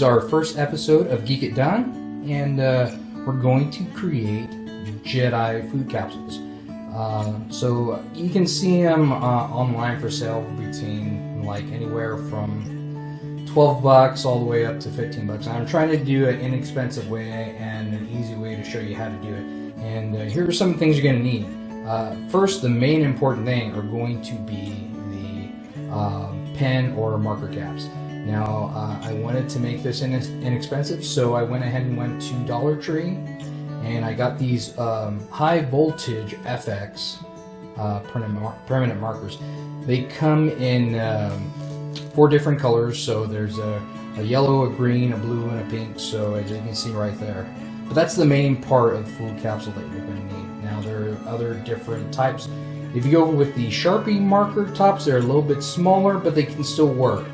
our first episode of Geek It Done, and we're going to create Jedi Food Capsules. So you can see them online for sale between like anywhere from $12 all the way up to $15. I'm trying to do an inexpensive way and an easy way to show you how to do it. And here are some things you're going to need. First, the main important thing are going to be the pen or marker caps. Now, I wanted to make this inexpensive, so I went ahead and went to Dollar Tree, and I got these high voltage FX permanent markers. They come in 4 different colors, so there's a yellow, a green, a blue, and a pink, so as you can see right there. But that's the main part of the food capsule that you're going to need. Now, there are other different types. If you go with the Sharpie marker tops, they're a little bit smaller, but they can still work.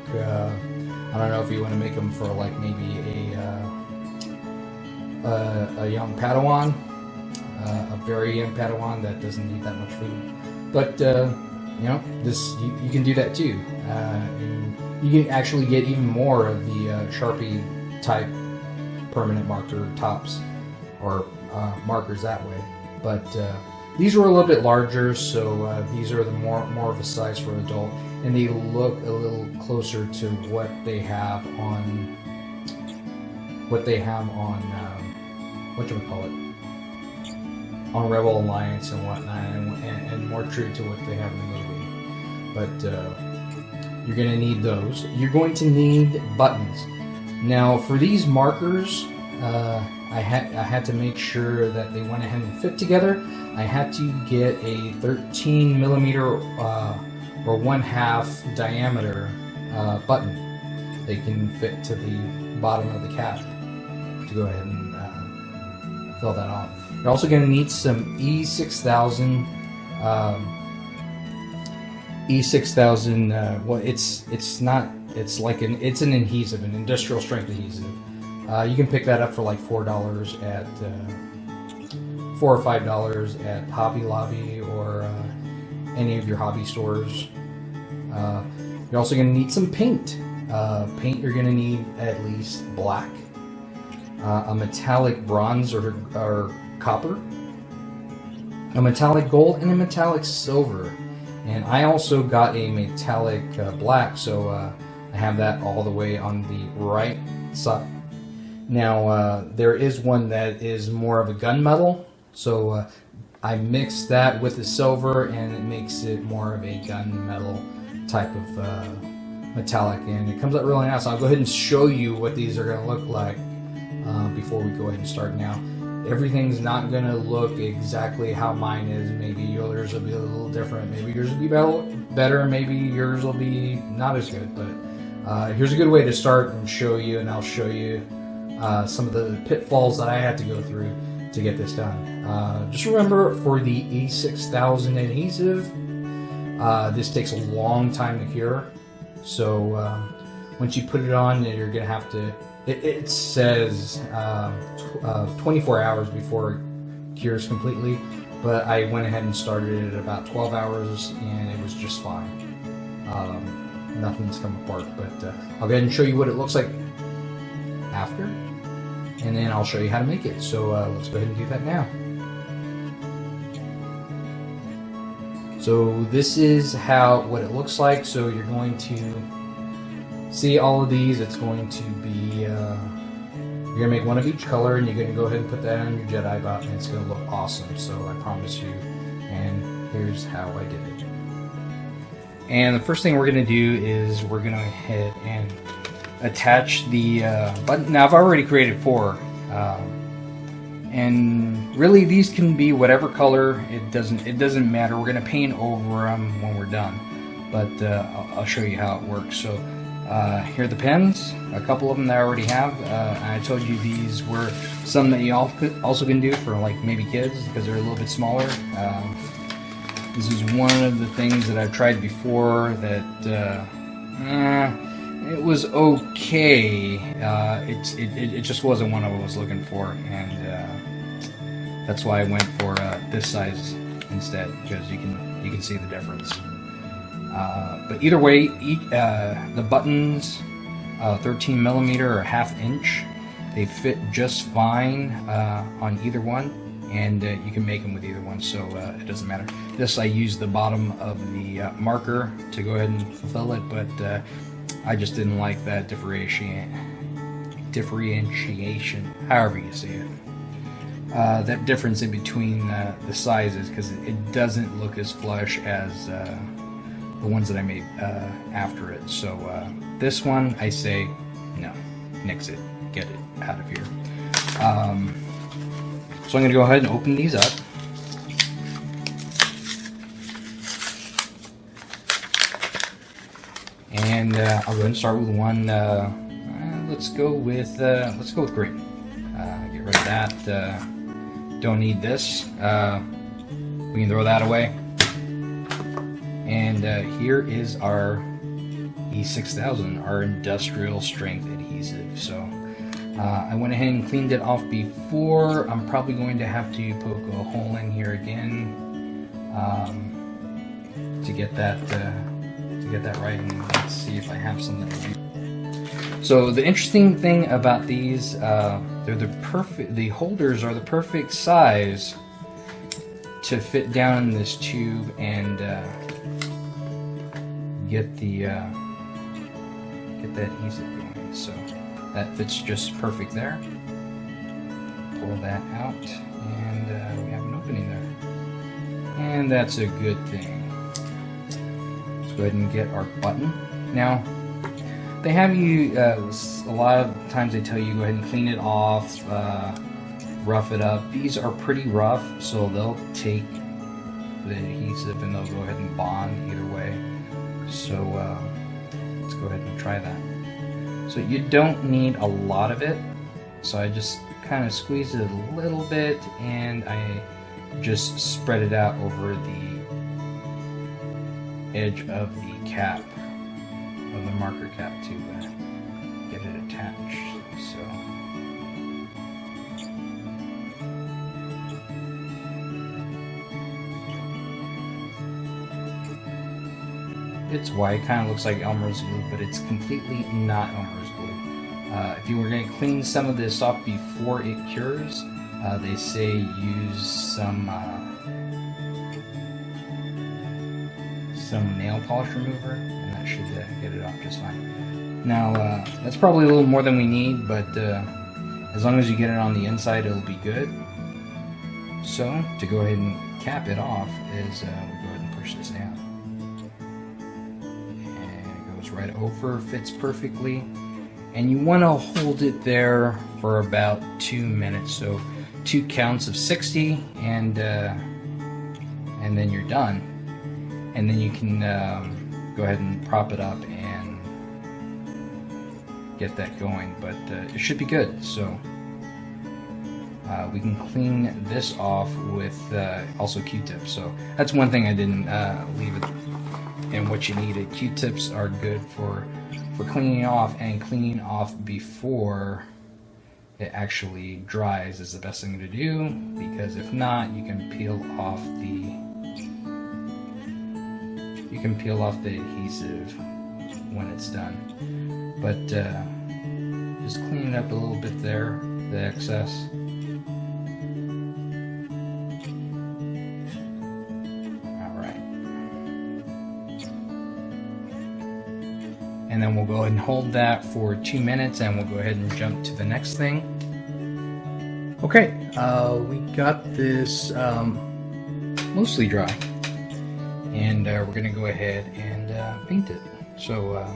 I don't know if you want to make them for like maybe a young Padawan, a very young Padawan that doesn't need that much food. But you know, this you can do that too. And you can actually get even more of the Sharpie type permanent marker tops or markers that way. But these were a little bit larger, so these are the more of a size for adult, and they look a little closer to what they have on whatchamacallit, on Rebel Alliance and whatnot, and more true to what they have in the movie. But you're going to need those. You're going to need buttons. Now, for these markers, I had to make sure that they went ahead and fit together. I had to get a 13 millimeter or 1/2 diameter button. They can fit to the bottom of the cap to go ahead and fill that off. You're also going to need some E6000. E6000. Well, it's an adhesive, an industrial strength adhesive. You can pick that up for like $4 at $4 or $5 at Hobby Lobby or any of your hobby stores. You're also going to need some paint. Paint you're going to need at least black, a metallic bronze or copper, a metallic gold, and a metallic silver. And I also got a metallic black, so I have that all the way on the right side. Now, there is one that is more of a gunmetal, so I mixed that with the silver, and it makes it more of a gunmetal type of metallic, and it comes out really nice. I'll go ahead and show you what these are going to look like before we go ahead and start. Now, everything's not going to look exactly how mine is. Maybe yours will be a little different. Maybe yours will be better. Maybe yours will be not as good. But here's a good way to start and show you, and I'll show you some of the pitfalls that I had to go through to get this done. Just remember, for the E6000 adhesive, this takes a long time to cure. So once you put it on, you're going to have to, it says 24 hours before it cures completely, but I went ahead and started it at about 12 hours and it was just fine. Nothing's come apart, but I'll go ahead and show you what it looks like after, and then I'll show you how to make it. So let's go ahead and do that now. So this is what it looks like. So you're going to see all of these. It's going to be, you're going to make one of each color, and you're going to go ahead and put that on your Jedi bot, and it's going to look awesome. So I promise you. And here's how I did it. And the first thing we're going to do is we're going to go ahead and attach the button. Now, I've already created 4. And really, these can be whatever color. It doesn't matter. We're gonna paint over them when we're done, but I'll show you how it works. So here are the pens. A couple of them that I already have. I told you these were some that you also can do for like maybe kids because they're a little bit smaller. This is one of the things that I've tried before that it was okay. It just wasn't what I was looking for, and that's why I went for this size instead, because you can see the difference. But either way, the buttons 13 millimeter or 1/2 inch. They fit just fine on either one, and you can make them with either one, so it doesn't matter. This, I use the bottom of the marker to go ahead and fulfill it, but I just didn't like that differentiation, however you say it. That difference in between the sizes, because it doesn't look as flush as the ones that I made after it. So this one, I say no, nix it, get it out of here. So I'm going to go ahead and open these up. And I'll go ahead and start with one. Let's go with green. Get rid of that. Don't need this. We can throw that away. And here is our E6000, our industrial strength adhesive. So I went ahead and cleaned it off before. I'm probably going to have to poke a hole in here again to get that right. And let's see if I have something. So the interesting thing about these, the holders are the perfect size to fit down in this tube and get the adhesive going. So that fits just perfect there. Pull that out, and we have an opening there, and that's a good thing. Let's go ahead and get our button now. They have you, a lot of times they tell you go ahead and clean it off, rough it up. These are pretty rough, so they'll take the adhesive and they'll go ahead and bond either way. So let's go ahead and try that. So you don't need a lot of it, so I just kind of squeeze it a little bit and I just spread it out over the edge of the cap, of the marker cap, to get it attached. So it's white, kind of looks like Elmer's glue, but it's completely not Elmer's glue. If you were going to clean some of this off before it cures, they say use some nail polish remover, and that should get it off just fine. Now, that's probably a little more than we need, but as long as you get it on the inside, it'll be good. So, to go ahead and cap it off is, we'll go ahead and push this down. And it goes right over, fits perfectly. And you want to hold it there for about 2 minutes, so 2 counts of 60, and then you're done. And then you can go ahead and prop it up and get that going, but it should be good. So we can clean this off with also Q-tips. So that's one thing I didn't leave it. And what you needed, Q-tips are good for cleaning off, and cleaning off before it actually dries is the best thing to do, because if not, you can peel off the adhesive when it's done. But just clean it up a little bit there, the excess. And then we'll go ahead and hold that for 2 minutes, and we'll go ahead and jump to the next thing. Okay, we got this mostly dry, and we're going to go ahead and paint it. So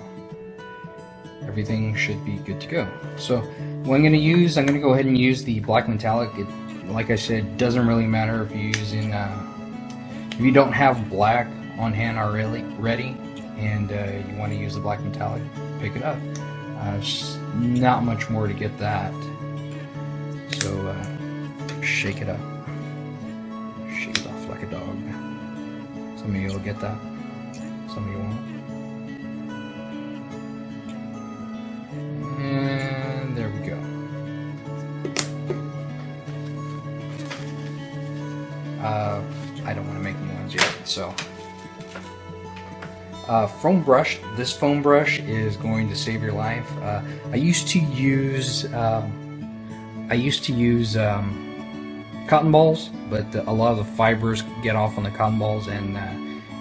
everything should be good to go. So what I'm going to go ahead and use the black metallic. It, like I said, doesn't really matter if you're using, if you don't have black on hand already, and you want to use the black metallic, pick it up. Not much more to get that. So shake it up. Shake it off like a dog. Some of you will get that. Some of you won't. And there we go. I don't want to make new ones yet, so Foam brush. This foam brush is going to save your life. I used to use cotton balls, but a lot of the fibers get off on the cotton balls, and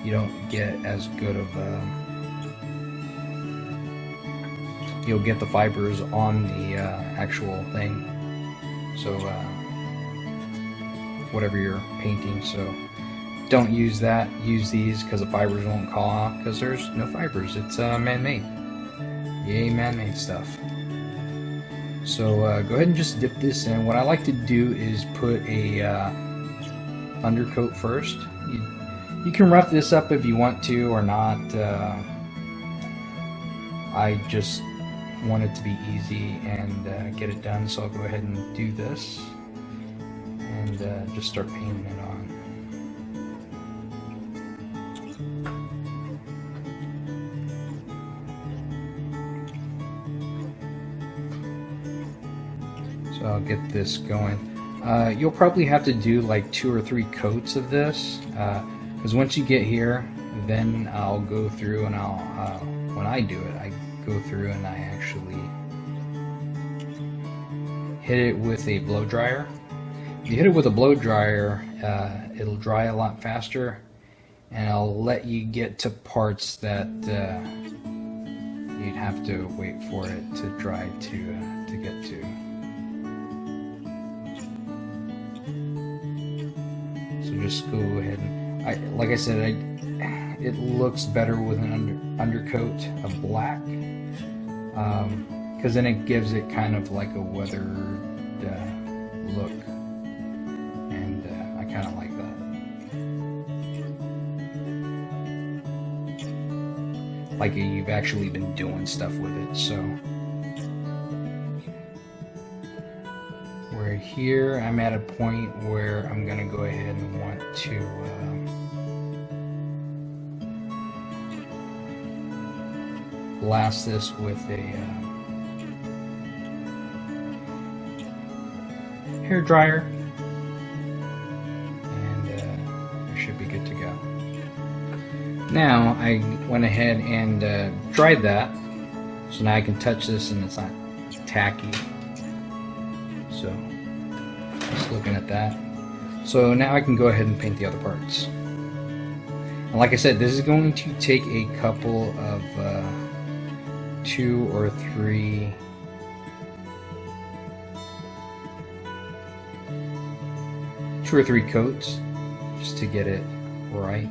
you don't get as good of you'll get the fibers on the actual thing. So whatever you're painting, so don't use that. Use these because the fibers won't call off, because there's no fibers. It's man-made. Yay, man-made stuff. So go ahead and just dip this in. What I like to do is put a undercoat first. You can rough this up if you want to or not. I just want it to be easy and get it done, so I'll go ahead and do this and just start painting it on. So I'll get this going. You'll probably have to do like 2 or 3 coats of this, because once you get here, then I'll go through and when I do it, I go through and I actually hit it with a blow dryer. If you hit it with a blow dryer, it'll dry a lot faster, and I'll let you get to parts that you'd have to wait for it to dry to get to. So just go ahead and, like I said, it looks better with an undercoat of black, because then it gives it kind of like a weathered look, and I kind of like that. Like you've actually been doing stuff with it. So we're here. I'm at a point where I'm gonna go ahead and want to blast this with a hair dryer, and I should be good to go. Now I went ahead and dried that, so now I can touch this and it's not tacky. So just looking at that. So now I can go ahead and paint the other parts. And like I said, this is going to take a couple of 2 or 3 coats just to get it right.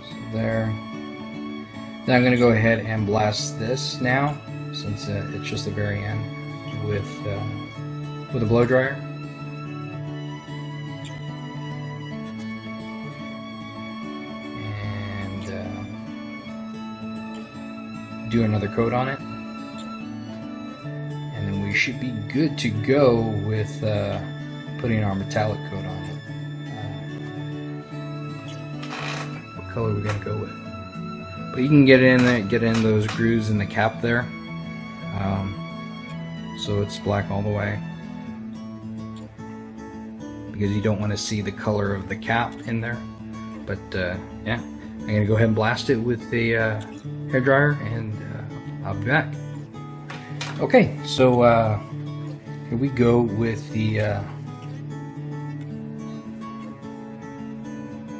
So there. Then I'm going to go ahead and blast this now, since it's just the very end, with a blow dryer. And do another coat on it. And then we should be good to go with putting our metallic coat on it. What color are we going to go with? But you can get in those grooves in the cap there, so it's black all the way, because you don't want to see the color of the cap in there. But yeah, I'm gonna go ahead and blast it with the hair dryer, and I'll be back. Okay, so here we go with the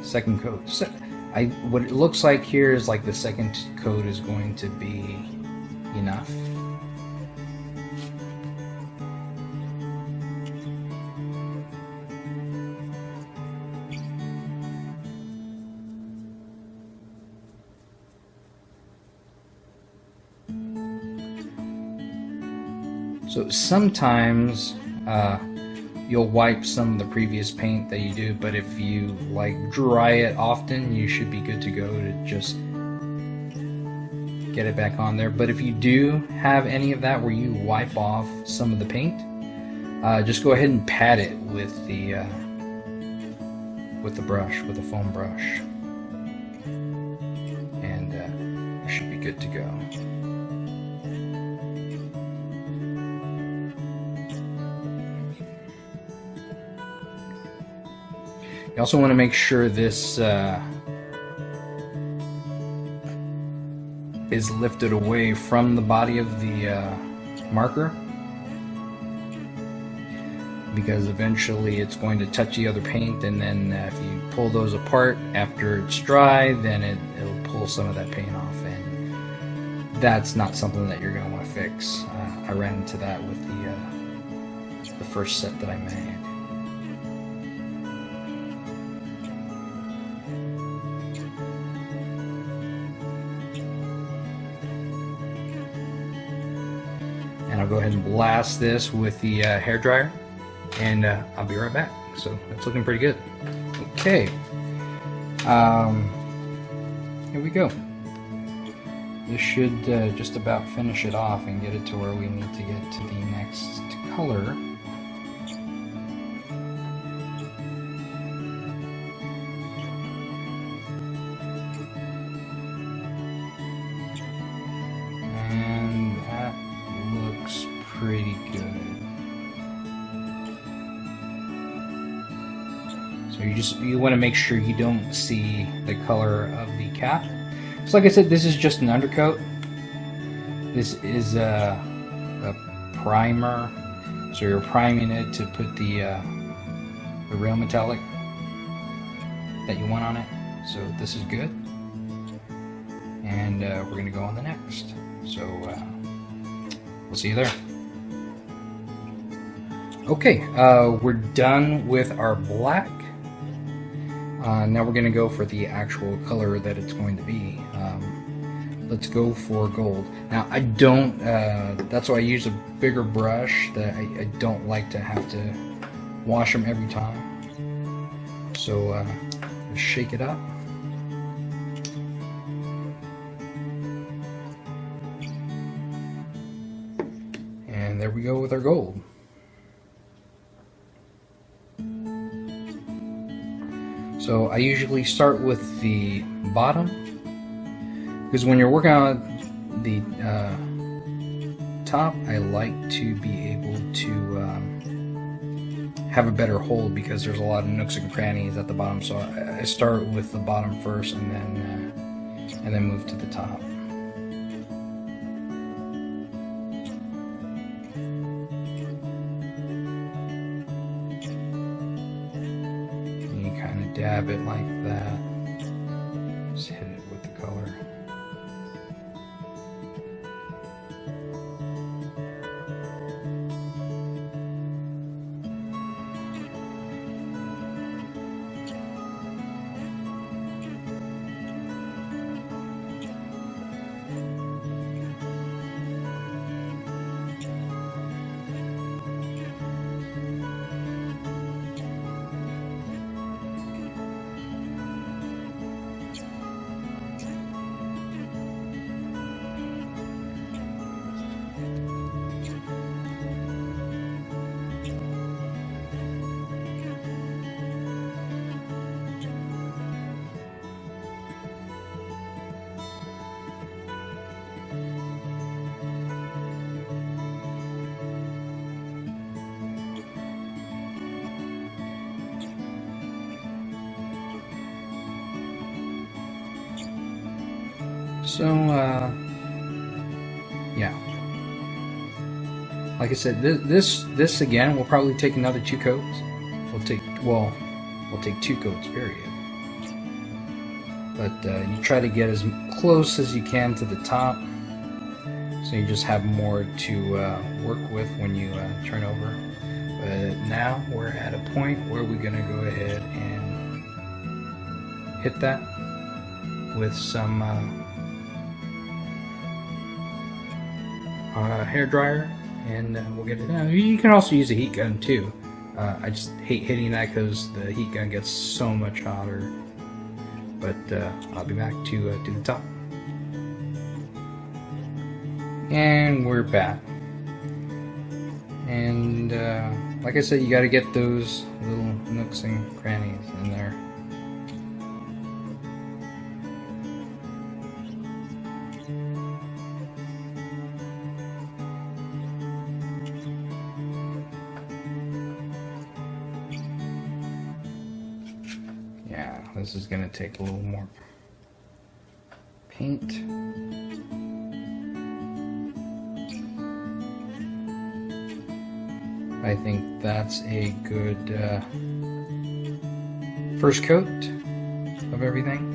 second coat. So, what it looks like here is like the second coat is going to be enough. So sometimes you'll wipe some of the previous paint that you do, but if you like dry it often, you should be good to go to just get it back on there. But if you do have any of that where you wipe off some of the paint, just go ahead and pat it with the brush, with the foam brush, and you should be good to go. You also want to make sure this is lifted away from the body of the marker, because eventually it's going to touch the other paint, and then if you pull those apart after it's dry, then it'll pull some of that paint off, and that's not something that you're going to want to fix. I ran into that with the first set that I made. And I'll go ahead and blast this with the hair dryer, and I'll be right back. So that's looking pretty good. Okay, here we go. This should just about finish it off and get it to where we need to get to the next color. And that looks pretty good. So you want to make sure you don't see the color of the cap. So like I said, this is just an undercoat. This is a primer, so you're priming it to put the real metallic that you want on it. So this is good, and we're going to go on the next. So we'll see you there. Okay, we're done with our black. Now we're going to go for the actual color that it's going to be. Let's go for gold. Now I don't, that's why I use a bigger brush, that I don't like to have to wash them every time. So just shake it up. And there we go with our gold. So I usually start with the bottom, because when you're working on the top, I like to be able to have a better hold, because there's a lot of nooks and crannies at the bottom. So I start with the bottom first, and then move to the top. Dab it like that. Just hit it with the color. So, yeah. Like I said, this again will probably take another 2 coats. We'll take 2 coats, period. But you try to get as close as you can to the top, so you just have more to work with when you turn over. But now we're at a point where we're gonna go ahead and hit that with some hair dryer, and we'll get it done. You can also use a heat gun too. I just hate hitting that because the heat gun gets so much hotter. But I'll be back to do the top. And we're back. And like I said, you got to get those little nooks and crannies in there. Yeah, this is going to take a little more paint. I think that's a good first coat of everything.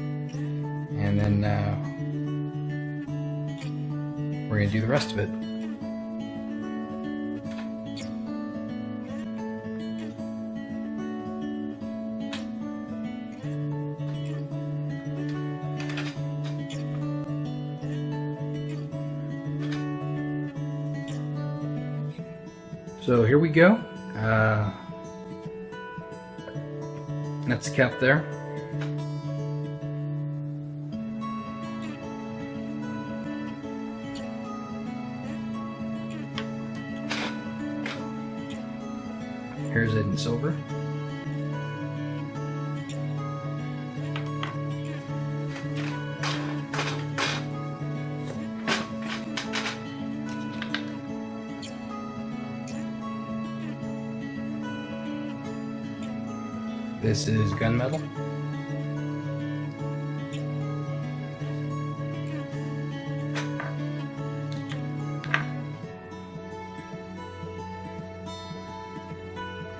And then we're going to do the rest of it. So here we go. That's the cap there. Here's it in silver. This is gunmetal.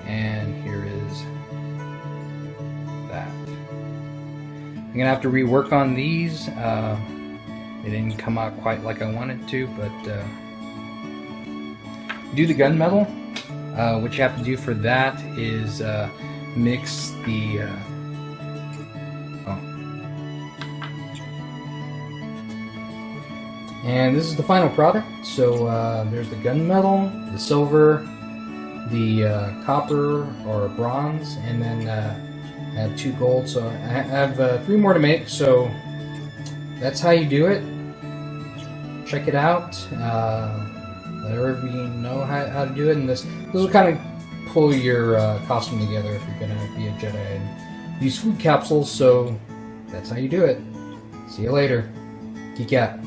And here is that. I'm gonna have to rework on these. It didn't come out quite like I wanted to, but do the gunmetal. What you have to do for that is mix the and this is the final product. So there's the gunmetal, the silver, the copper or bronze, and then I have 2 gold. So I have 3 more to make. So that's how you do it. Check it out. Let everybody know how to do it, and this will kind of pull your costume together if you're gonna be a Jedi and use food capsules. So that's how you do it. See you later. Geek out.